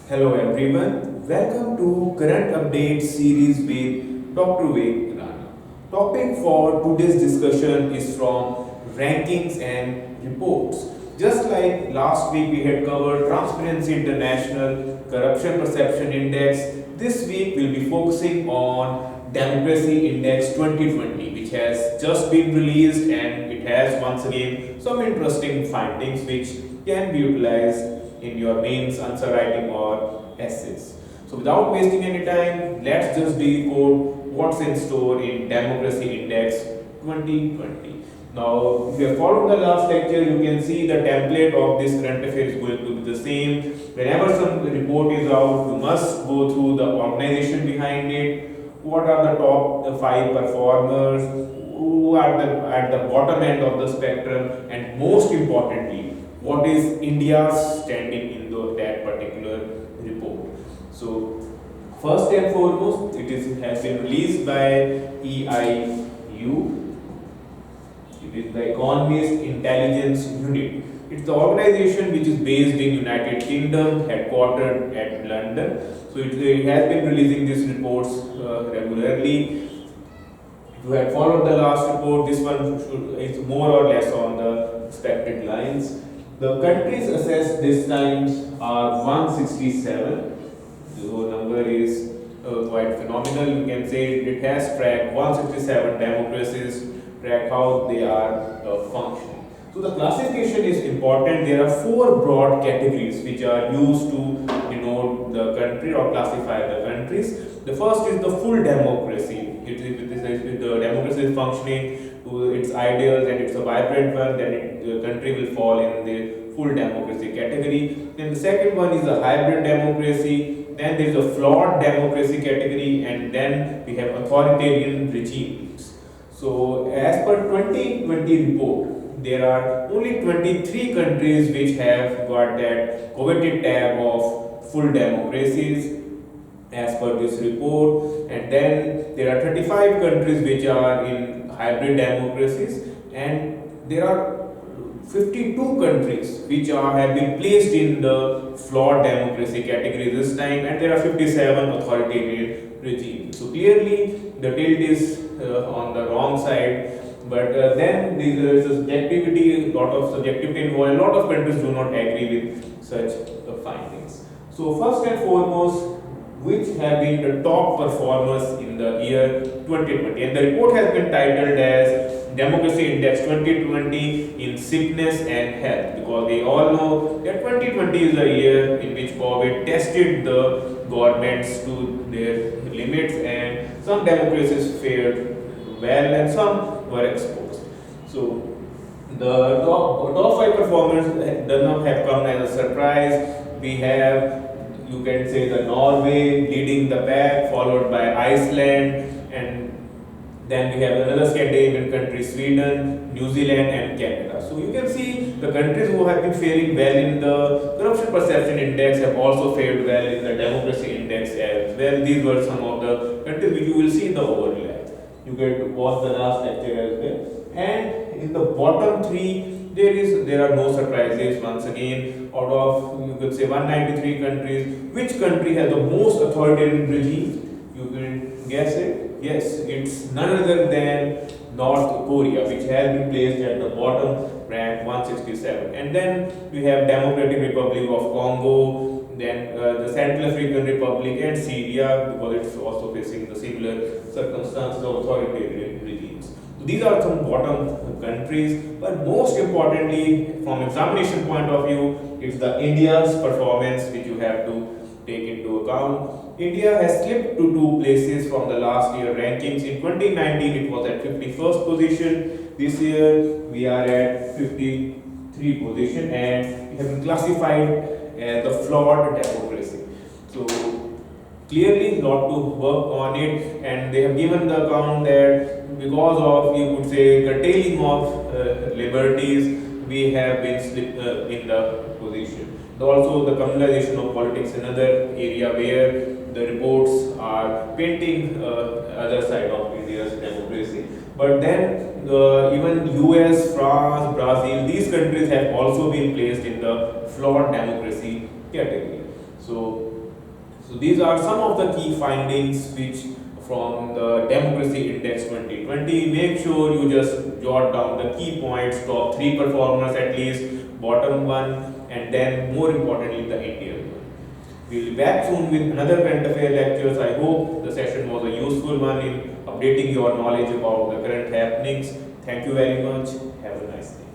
Hello everyone, welcome to Current Update series with Dr. Vivek. Topic for today's discussion is from rankings and reports. Just like last week we had covered Transparency International Corruption Perception Index, this week we'll be focusing on Democracy Index 2020, which has just been released and it has once again some interesting findings which can be utilized in your mains, answer writing or essays. So without wasting any time, let's just decode what's in store in Democracy Index 2020. Now, if you have followed the last lecture, you can see the template of this current affair is going to be the same. Whenever some report is out, you must go through the organization behind it. What are the top five performers? Who are at the bottom end of the spectrum? And most importantly, what is India's standing in that particular report? So, first and foremost, has been released by EIU. It is the Economist Intelligence Unit. It's the organization which is based in United Kingdom, headquartered at London. So it has been releasing these reports regularly. If you had followed the last report, this one is more or less on the expected lines. The countries assessed this time are 167. The number is quite phenomenal. You can say it has tracked 167 democracies, track how they are functioning. So the classification is important. There are four broad categories which are used to denote the country or classify the countries. The first is the full democracy. The democracy is functioning to its ideals and it's a vibrant one, then the country will fall in the full democracy category. Then the second one is a hybrid democracy. Then there is a flawed democracy category, and then we have authoritarian regimes. So as per 2020 report, there are only 23 countries which have got that coveted tab of full democracies as per this report, and then there are 35 countries which are in hybrid democracies, and there are 52 countries which have been placed in the flawed democracy category this time, and there are 57 authoritarian regimes. So clearly the tilt is on the wrong side, but then there is a subjectivity, a lot of subjectivity involved. A lot of countries do not agree with such findings. So first and foremost, which have been the top performers in the year 2020, and the report has been titled as Democracy Index 2020 in Sickness and Health, because we all know that 2020 is a year in which COVID tested the governments to their limits, and some democracies fared well and some were exposed. So the top five performers does not have come as a surprise. We have, you can say, the Norway leading the pack, followed by Iceland, and then we have another Scandinavian country, Sweden, New Zealand and Canada. So you can see the countries who have been faring well in the Corruption Perception Index have also fared well in the Democracy Index as well. These were some of the countries which you will see in the overlap. You can watch the last lecture as well. And in the bottom three, there are no surprises. Once again, out of, you could say, 193 countries, which country has the most authoritarian regime? You can guess it. Yes, it's none other than North Korea, which has been placed at the bottom, rank 167. And then we have Democratic Republic of Congo, then the Central African Republic and Syria, because it's also facing the similar circumstances of authoritarian regimes. So these are some bottom countries, but most importantly, from examination point of view, it's the India's performance which you have to take into account. India has slipped to two places from the last year rankings. In 2019, it was at 51st position. This year, we are at 53 position, and we have been classified as the flawed democracy. So clearly, lot to work on it, and they have given the account that because of, you could say, curtailing of liberties, we have been slipped in the position. Also, the communalization of politics, another area where the reports are painting other side of India's democracy. But then even US, France, Brazil, these countries have also been placed in the flawed democracy category. So So these are some of the key findings which from the Democracy Index 2020. Make sure you just jot down the key points, top 3 performers at least, bottom one, and then more importantly the Indian one. We'll be back soon with another current affair lectures. I hope the session was a useful one in updating your knowledge about the current happenings. Thank you very much. Have a nice day.